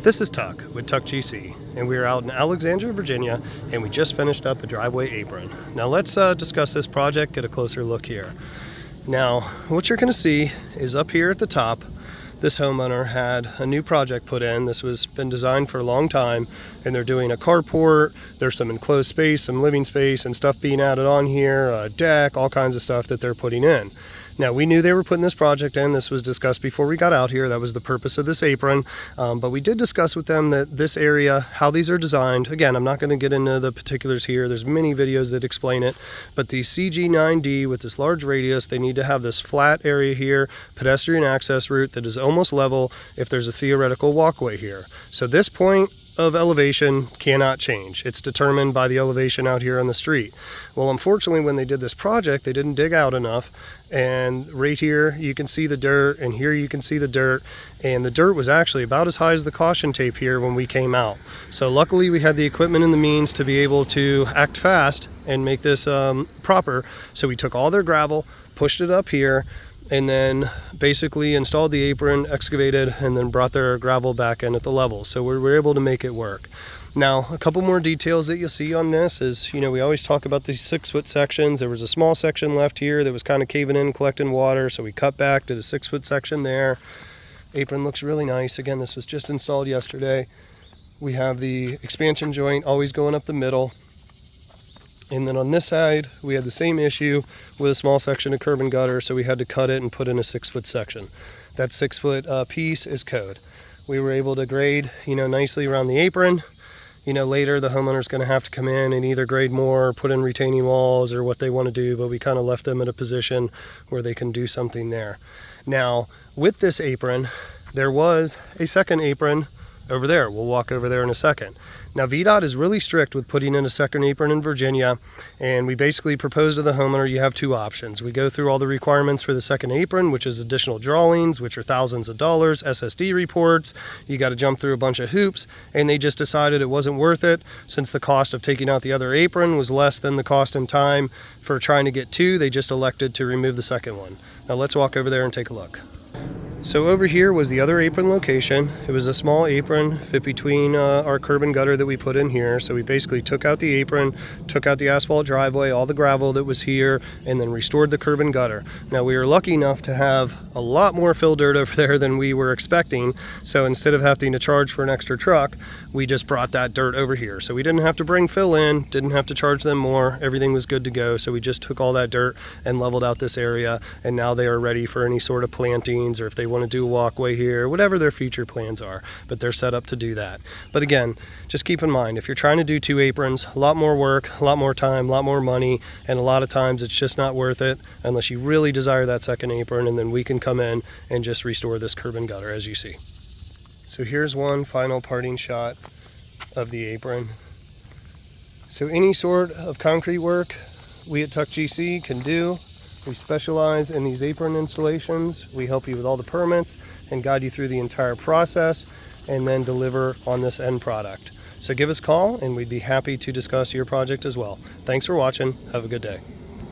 This is Tuck with Tuck GC, and we are out in Alexandria, Virginia, and we just finished up a driveway apron. Now let's discuss this project, get a closer look here. Now, what you're going to see is up here at the top, this homeowner had a new project put in. This was been designed for a long time, and they're doing a carport. There's some enclosed space, some living space, and stuff being added on here, a deck, all kinds of stuff that they're putting in. Now, we knew they were putting this project in. This was discussed before we got out here. That was the purpose of this apron. But we did discuss with them that this area, how these are designed. Again, I'm not going to get into the particulars here. There's many videos that explain it. But the CG-9D with this large radius, they need to have this flat area here, pedestrian access route that is almost level if there's a theoretical walkway here. So this point of elevation cannot change. It's determined by the elevation out here on the street. Well, unfortunately, when they did this project, they didn't dig out enough. And right here you can see the dirt, and here you can see the dirt, and the dirt was actually about as high as the caution tape here when we came out. So luckily we had the equipment and the means to be able to act fast and make this proper. So we took all their gravel, pushed it up here, and then basically installed the apron, excavated, and then brought their gravel back in at the level. So we were able to make it work. Now, a couple more details that you'll see on this is, we always talk about these 6-foot sections. There was a small section left here that was kind of caving in, collecting water, so we cut back to the 6-foot section there. Apron looks really nice. Again, this was just installed yesterday. We have the expansion joint always going up the middle. And then on this side, we had the same issue with a small section of curb and gutter, so we had to cut it and put in a 6-foot section. That 6-foot piece is code. We were able to grade, nicely around the apron. Later the homeowner's going to have to come in and either grade more, put in retaining walls, or what they want to do, but we kind of left them in a position where they can do something there. Now, with this apron, there was a second apron over there. We'll walk over there in a second. Now, VDOT is really strict with putting in a second apron in Virginia, and we basically propose to the homeowner you have two options. We go through all the requirements for the second apron, which is additional drawings, which are thousands of dollars, SSD reports. You got to jump through a bunch of hoops, and they just decided it wasn't worth it since the cost of taking out the other apron was less than the cost and time for trying to get two. They just elected to remove the second one. Now let's walk over there and take a look. So over here was the other apron location. It was a small apron fit between our curb and gutter that we put in here. So we basically took out the apron, took out the asphalt driveway, all the gravel that was here, and then restored the curb and gutter. Now, we were lucky enough to have a lot more fill dirt over there than we were expecting. So instead of having to charge for an extra truck, we just brought that dirt over here. So we didn't have to bring fill in, didn't have to charge them more. Everything was good to go. So we just took all that dirt and leveled out this area, and now they are ready for any sort of plantings, or if they want to do a walkway here, whatever their future plans are, but they're set up to do that. But again, just keep in mind, if you're trying to do two aprons, a lot more work, a lot more time, a lot more money, and a lot of times it's just not worth it unless you really desire that second apron, and then we can come in and just restore this curb and gutter as you see. So here's one final parting shot of the apron. So any sort of concrete work we at Tuck GC can do. We specialize in these apron installations. We help you with all the permits and guide you through the entire process and then deliver on this end product. So give us a call and we'd be happy to discuss your project as well. Thanks for watching. Have a good day.